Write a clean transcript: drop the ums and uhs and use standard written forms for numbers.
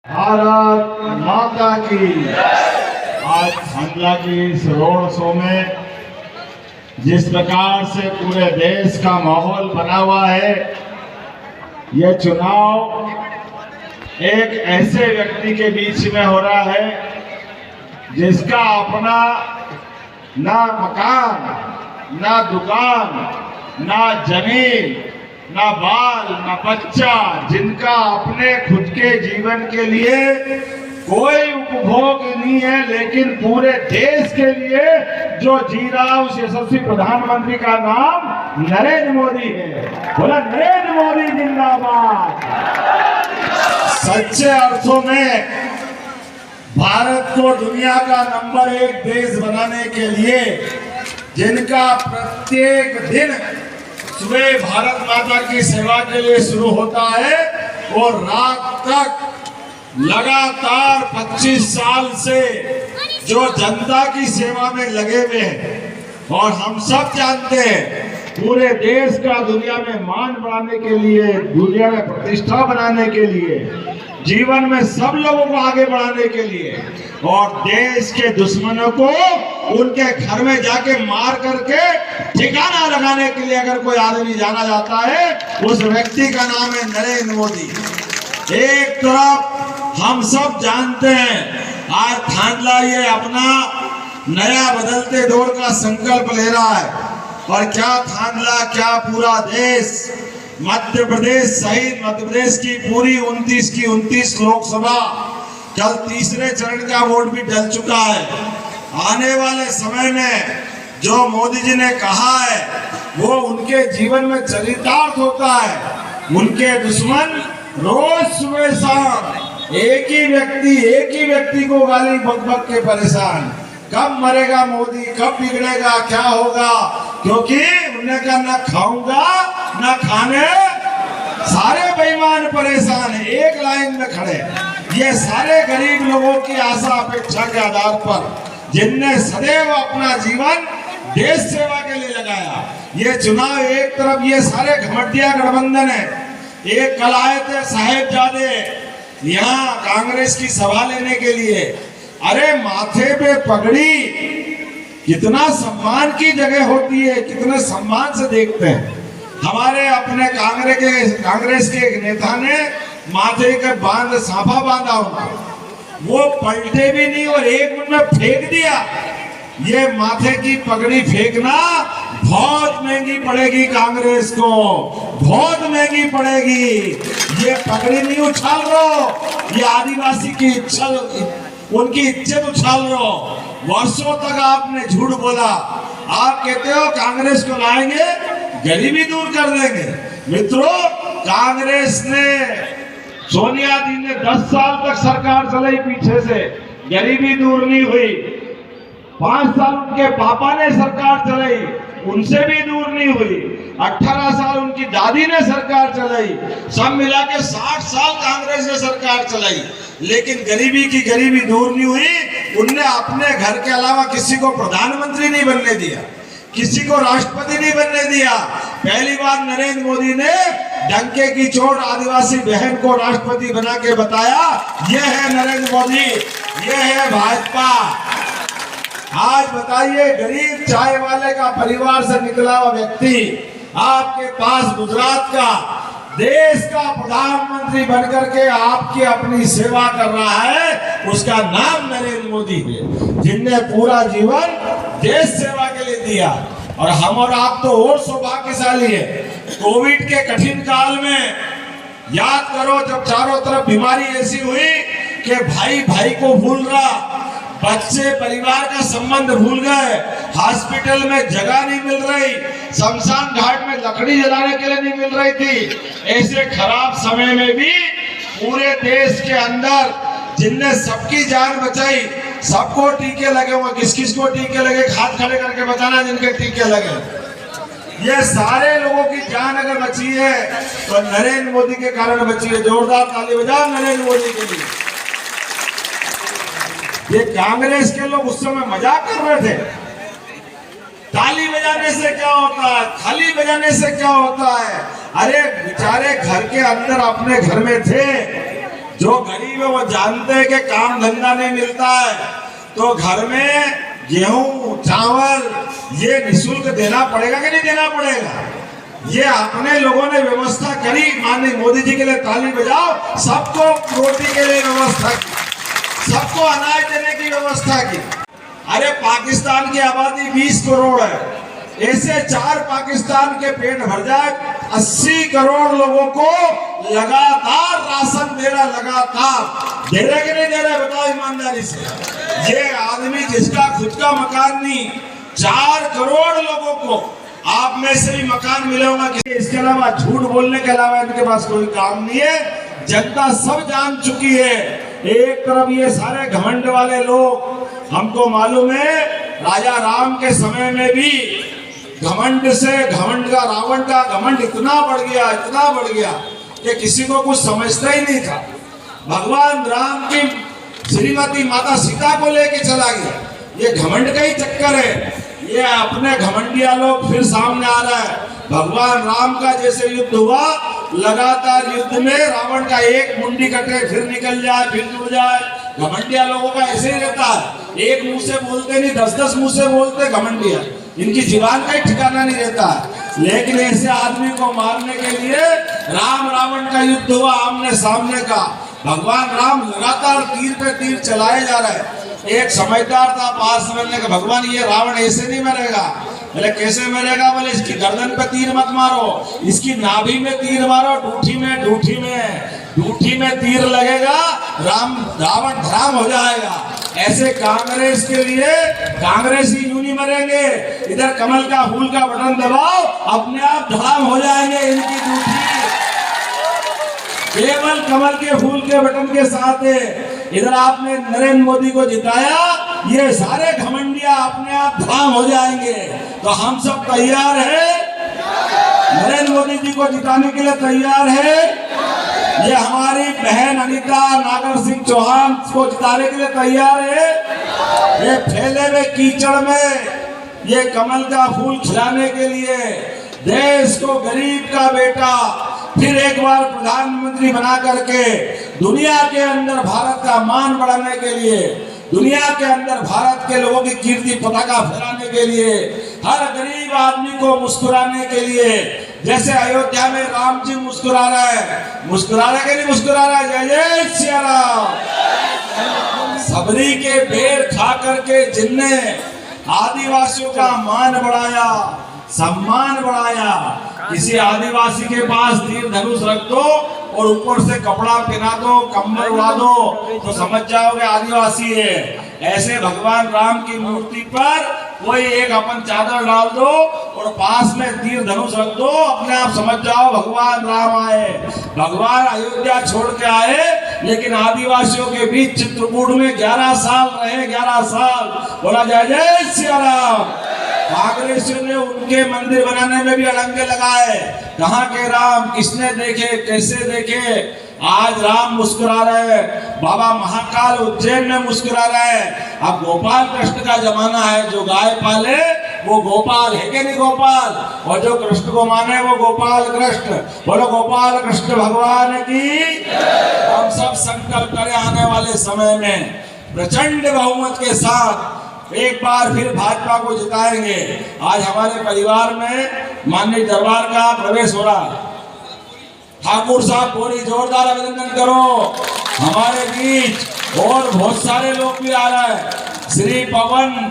भारत माता की। आज थांदला की इस रोड शो में जिस प्रकार से पूरे देश का माहौल बना हुआ है, ये चुनाव एक ऐसे व्यक्ति के बीच में हो रहा है जिसका अपना ना मकान, ना दुकान, ना जमीन, ना बाल, ना बच्चा, जिनका अपने खुद के जीवन के लिए कोई उपभोग नहीं है, लेकिन पूरे देश के लिए जो जी रहा है उस यशस्वी प्रधानमंत्री का नाम नरेंद्र मोदी है। बोला नरेंद्र मोदी जिंदाबाद। सच्चे अर्थों में भारत को दुनिया का नंबर 1 देश बनाने के लिए जिनका प्रत्येक दिन सुबह भारत माता की सेवा के लिए शुरू होता है और रात तक लगातार 25 साल से जो जनता की सेवा में लगे हुए हैं, और हम सब जानते हैं पूरे देश का दुनिया में मान बढ़ाने के लिए, दुनिया में प्रतिष्ठा बनाने के लिए, जीवन में सब लोगों को आगे बढ़ाने के लिए, और देश के दुश्मनों को उनके घर में जाके मार करके ठिकाना लगाने के लिए अगर कोई आदमी जाना जाता है, उस व्यक्ति का नाम है नरेंद्र मोदी। एक तरफ हम सब जानते हैं आज थांदला ये अपना नया बदलते दौर का संकल्प ले रहा है, और क्या थांदला, क्या पूरा देश, मध्य प्रदेश सहित मध्य प्रदेश की पूरी 29 लोकसभा, कल तीसरे चरण का वोट भी डल चुका है। आने वाले समय में जो मोदी जी ने कहा है वो उनके जीवन में चरितार्थ होता है। उनके दुश्मन रोज सुबह शाम एक ही व्यक्ति को गाली बक बक के परेशान, कब मरेगा मोदी, कब बिगड़ेगा, क्या होगा, क्योंकि उन्हें कहा ना खाऊंगा ना खाने, सारे बेईमान परेशान है, एक लाइन में खड़े। ये सारे गरीब लोगों की आशा अपेक्षा के आधार पर जिनने सदैव अपना जीवन देश सेवा के लिए लगाया। ये चुनाव एक तरफ ये सारे घमंडिया गठबंधन है, एक कल आए थे साहेबजादे यहाँ कांग्रेस की सभा लेने के लिए। अरे माथे पे पगड़ी कितना सम्मान की जगह होती है, कितने सम्मान से देखते हैं। हमारे अपने कांग्रेस के एक नेता ने माथे के साफा बांधा उनका, वो पलटे भी नहीं और एक मिनट में फेंक दिया। ये माथे की पगड़ी फेंकना बहुत महंगी पड़ेगी कांग्रेस को, बहुत महंगी पड़ेगी। ये पगड़ी नहीं उछाल रहे, ये आदिवासी की उनकी इज्जत उछाल रहे। वर्षों तक आपने झूठ बोला, आप कहते हो कांग्रेस को लाएंगे, गरीबी दूर कर देंगे। मित्रों, कांग्रेस ने, सोनिया जी ने 10 साल तक सरकार चलाई पीछे से, गरीबी दूर नहीं हुई। 5 साल उनके पापा ने सरकार चलाई, उनसे भी दूर नहीं हुई। 18 साल उनकी दादी ने सरकार चलाई, सब मिला के 60 साल कांग्रेस ने सरकार चलाई, लेकिन गरीबी दूर नहीं हुई। उनने अपने घर के अलावा किसी को प्रधानमंत्री नहीं बनने दिया, किसी को राष्ट्रपति नहीं बनने दिया। पहली बार नरेंद्र मोदी ने डंके की चोट आदिवासी बहन को राष्ट्रपति बना के बताया, यह है नरेंद्र मोदी, यह है भाजपा। आज बताइए, गरीब चाय वाले का परिवार से निकला हुआ व्यक्ति आपके पास गुजरात का देश का प्रधानमंत्री बनकर के आपकी अपनी सेवा कर रहा है, उसका नाम नरेंद्र मोदी है, जिनने पूरा जीवन देश सेवा के लिए दिया। और हम और आप तो और सौभाग्यशाली है। कोविड के कठिन काल में याद करो, जब चारों तरफ बीमारी ऐसी हुई कि भाई भाई को भूल रहा, बच्चे परिवार का संबंध भूल गए, हॉस्पिटल में जगह नहीं मिल रही, शमशान घाट में लकड़ी जलाने के लिए नहीं मिल रही थी। ऐसे खराब समय में भी पूरे देश के अंदर जिनने सबकी जान बचाई, सबको टीके लगे हुए, किस किस को टीके लगे, हाथ खड़े करके बताना जिनके टीके लगे। ये सारे लोगों की जान अगर बची है तो नरेंद्र मोदी के कारण बची है। जोरदार ताली बजाओ नरेंद्र मोदी के लिए। ये कांग्रेस के लोग उस समय मजाक कर रहे थे, ताली बजाने से क्या होता है, थाली बजाने से क्या होता है। अरे बेचारे घर के अंदर अपने घर में थे, जो गरीब है वो जानते हैं कि काम धंधा नहीं मिलता है, तो घर में गेहूं चावल ये निःशुल्क देना पड़ेगा कि नहीं देना पड़ेगा? ये अपने लोगों ने व्यवस्था करी। माननीय मोदी जी के लिए ताली बजाओ। सबको रोटी के लिए व्यवस्था की, सबको अनाज देने की व्यवस्था की। अरे पाकिस्तान की आबादी 20 करोड़ है, ऐसे 4 पाकिस्तान के पेट भर जाए। 80 करोड़ लोगों को लगातार राशन दे रहा, लगातार दे रहे कि नहीं दे रहे? बताओ ईमानदारी से। ये आदमी जिसका खुद का मकान नहीं, 4 करोड़ लोगों को आप में से भी मकान मिले होगा कि इसके अलावा झूठ बोलने के अलावा इनके पास कोई काम नहीं है। जनता सब जान चुकी है। एक तरफ ये सारे घमंड वाले लोग, हमको मालूम है राजा राम के समय में भी घमंड से, घमंड का, रावण का घमंड इतना बढ़ गया कि किसी को कुछ समझता ही नहीं था। भगवान राम की श्रीमती माता सीता को लेके चला गया। ये घमंड का ही चक्कर है। ये अपने घमंडिया लोग फिर सामने आ रहा है। भगवान राम का जैसे युद्ध हुआ, लगातार युद्ध में रावण का एक मुंडी कटे फिर निकल जाए, फिर जुड़ जाए। घमंडिया लोगों का ऐसे ही रहता है। एक मुंह से बोलते नहीं, 10-10 मुंह से बोलते घमंडिया। इनकी जीवान का ही ठिकाना नहीं रहता है। लेकिन ऐसे आदमी को मारने के लिए राम रावण का युद्ध हुआ आमने सामने का। भगवान राम लगातार तीर पे तीर चलाए जा रहे। एक समझदार था पास में ने कहा, भगवान ये रावण ऐसे नहीं मरेगा। बोले कैसे मरेगा? बोले इसकी गर्दन पे तीर मत मारो, इसकी नाभि में तीर मारो, डूठी में तीर लगेगा, रावण धराम हो जाएगा। ऐसे कांग्रेस के लिए कांग्रेसी यूं नहीं मरेंगे। इधर कमल का फूल का बटन दबाओ, अपने आप धराम हो जाएंगे इनकी डूठी। केवल कमल के फूल के बटन के साथ इधर आपने नरेंद्र मोदी को जिताया, ये सारे घमंडिया अपने आप धराम हो जाएंगे। तो हम सब तैयार हैं, नरेंद्र मोदी जी को जिताने के लिए तैयार है। ये हमारी बहन अनीता नागर सिंह चौहान को जिताने के लिए तैयार है। ये फैले हुए कीचड़ में ये कमल का फूल खिलाने के लिए, देश को गरीब का बेटा फिर एक बार प्रधानमंत्री बना करके दुनिया के अंदर भारत का मान बढ़ाने के लिए, दुनिया के अंदर भारत के लोगों की कीर्ति पताका फहराने के लिए, हर गरीब आदमी को मुस्कुराने के लिए, जैसे अयोध्या में राम जी मुस्कुरा रहा है, मुस्कुरा रहा है कि नहीं मुस्कुरा रहा है? जय जय सिया राम। सबरी के बेर खा करके जिनने आदिवासियों का मान बढ़ाया, सम्मान बढ़ाया, किसी आदिवासी के पास तीर धनुष रख दो और ऊपर से कपड़ा पहना दो, कंबल उड़ा दो, तो समझ जाओगे आदिवासी है। ऐसे भगवान राम की मूर्ति पर कोई एक अपन चादर डाल दो और पास में तीर धनुष रख दो, अपने आप समझ जाओ भगवान राम आए। भगवान अयोध्या छोड़ के आए, लेकिन आदिवासियों के बीच चित्रकूट में 11 साल रहे, 11 साल। बोला जय जय सिया राम। कांग्रेसियों ने उनके मंदिर बनाने में भी अड़ंगे लगाए। कहाँ के राम, किसने देखे, कैसे देखे? आज राम मुस्कुरा रहे, बाबा महाकाल उज्जैन में मुस्कुरा रहे। अब गोपाल कृष्ण का जमाना है। जो गाय पाले वो गोपाल है कि नहीं गोपाल, और जो कृष्ण को माने वो गोपाल कृष्ण। बोलो गोपाल कृष्ण भगवान की। हम सब संकल्प करें आने वाले समय में प्रचंड बहुमत के साथ एक बार फिर भाजपा को जिताएंगे। आज हमारे परिवार में माननीय दरबार का प्रवेश हो रहा है। ठाकुर साहब पूरी जोरदार अभिनंदन करो। हमारे बीच और बहुत सारे लोग भी आ रहे हैं। श्री पवन